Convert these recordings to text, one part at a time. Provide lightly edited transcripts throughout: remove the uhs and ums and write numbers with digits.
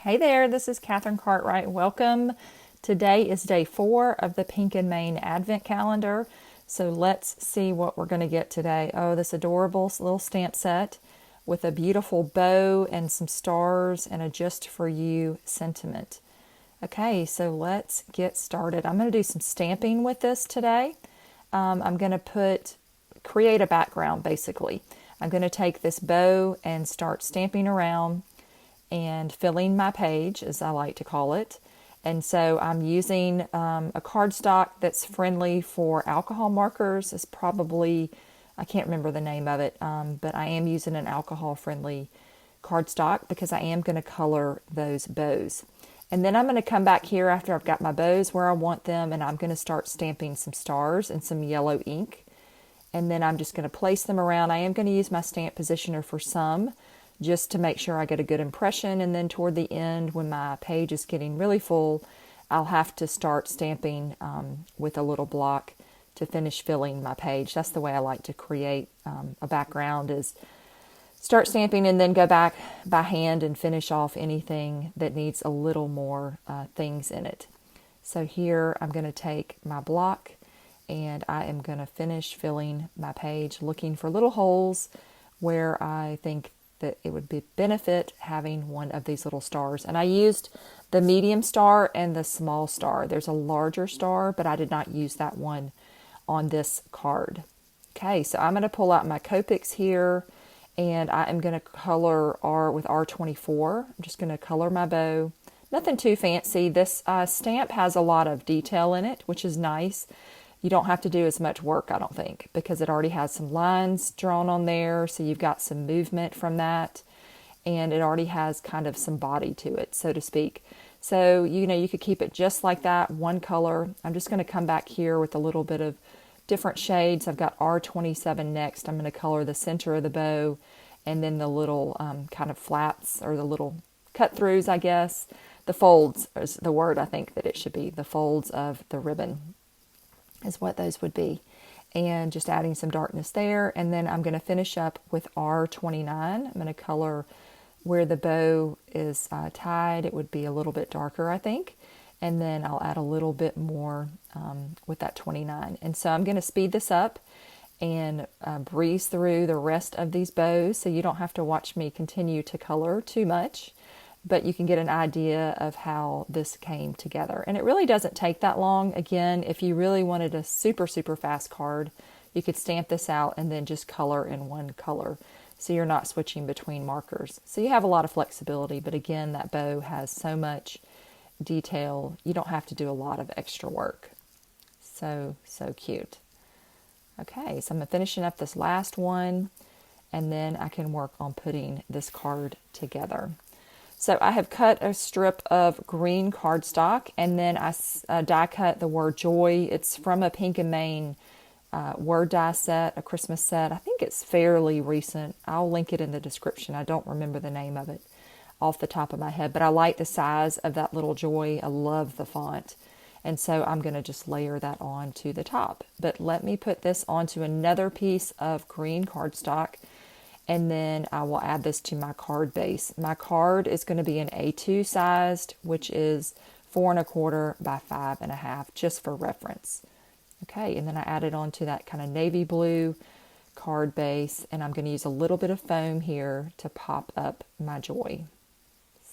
Hey there, this is Katherine Cartwright. Welcome. Today is day 4 of the Pink and Main Advent Calendar. So let's see what we're going to get today. Oh, this adorable little stamp set with a beautiful bow and some stars and a just for you sentiment. Okay, so let's get started. I'm going to do some stamping with this today. I'm going to create a background basically. I'm going to take this bow and start stamping around and filling my page, as I like to call it. And so I'm using a cardstock that's friendly for alcohol markers. It's probably, I can't remember the name of it, but I am using an alcohol-friendly cardstock because I am going to color those bows. And then I'm going to come back here after I've got my bows where I want them, and I'm going to start stamping some stars and some yellow ink. And then I'm just going to place them around. I am going to use my stamp positioner for some, just to make sure I get a good impression. And then toward the end, when my page is getting really full, I'll have to start stamping with a little block to finish filling my page. That's the way I like to create a background, is start stamping and then go back by hand and finish off anything that needs a little more things in it. So here I'm going to take my block and I am going to finish filling my page, looking for little holes where I think that it would be benefit having one of these little stars. And I used the medium star and the small star. There's a larger star, but I did not use that one on this card. Okay, so I'm going to pull out my Copics here, and I am going to color with R24. I'm just going to color my bow. Nothing too fancy. This stamp has a lot of detail in it, which is nice. You don't have to do as much work, I don't think, because it already has some lines drawn on there, so you've got some movement from that, and it already has kind of some body to it, so to speak. So, you could keep it just like that, one color. I'm just going to come back here with a little bit of different shades. I've got R27 next. I'm going to color the center of the bow, and then the little kind of flaps, or the little cut-throughs, I guess. The folds is the word I think that it should be. The folds of the ribbon is what those would be. And just adding some darkness there. And then I'm going to finish up with R29. I'm going to color where the bow is tied. It would be a little bit darker, I think. And then I'll add a little bit more with that 29. And so I'm going to speed this up and breeze through the rest of these bows, so you don't have to watch me continue to color too much, but you can get an idea of how this came together. And it really doesn't take that long. Again, if you really wanted a super, super fast card, you could stamp this out and then just color in one color, so you're not switching between markers. So you have a lot of flexibility, but again, that bow has so much detail, you don't have to do a lot of extra work. So cute. Okay, so I'm finishing up this last one, and then I can work on putting this card together. So I have cut a strip of green cardstock, and then I die cut the word joy. It's from a Pink and Main word die set, a Christmas set. I think it's fairly recent. I'll link it in the description. I don't remember the name of it off the top of my head, but I like the size of that little joy. I love the font. And so I'm going to just layer that on to the top. But let me put this onto another piece of green cardstock, and then I will add this to my card base. My card is going to be an A2 sized, which is 4 1/4 by 5 1/2, just for reference. Okay, and then I added on to that kind of navy blue card base, and I'm going to use a little bit of foam here to pop up my joy.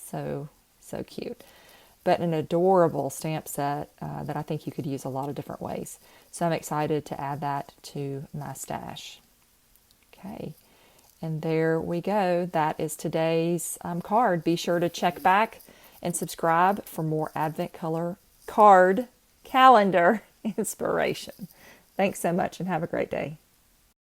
So cute. But an adorable stamp set that I think you could use a lot of different ways. So I'm excited to add that to my stash. Okay. And there we go. That is today's card. Be sure to check back and subscribe for more Advent card calendar inspiration. Thanks so much and have a great day.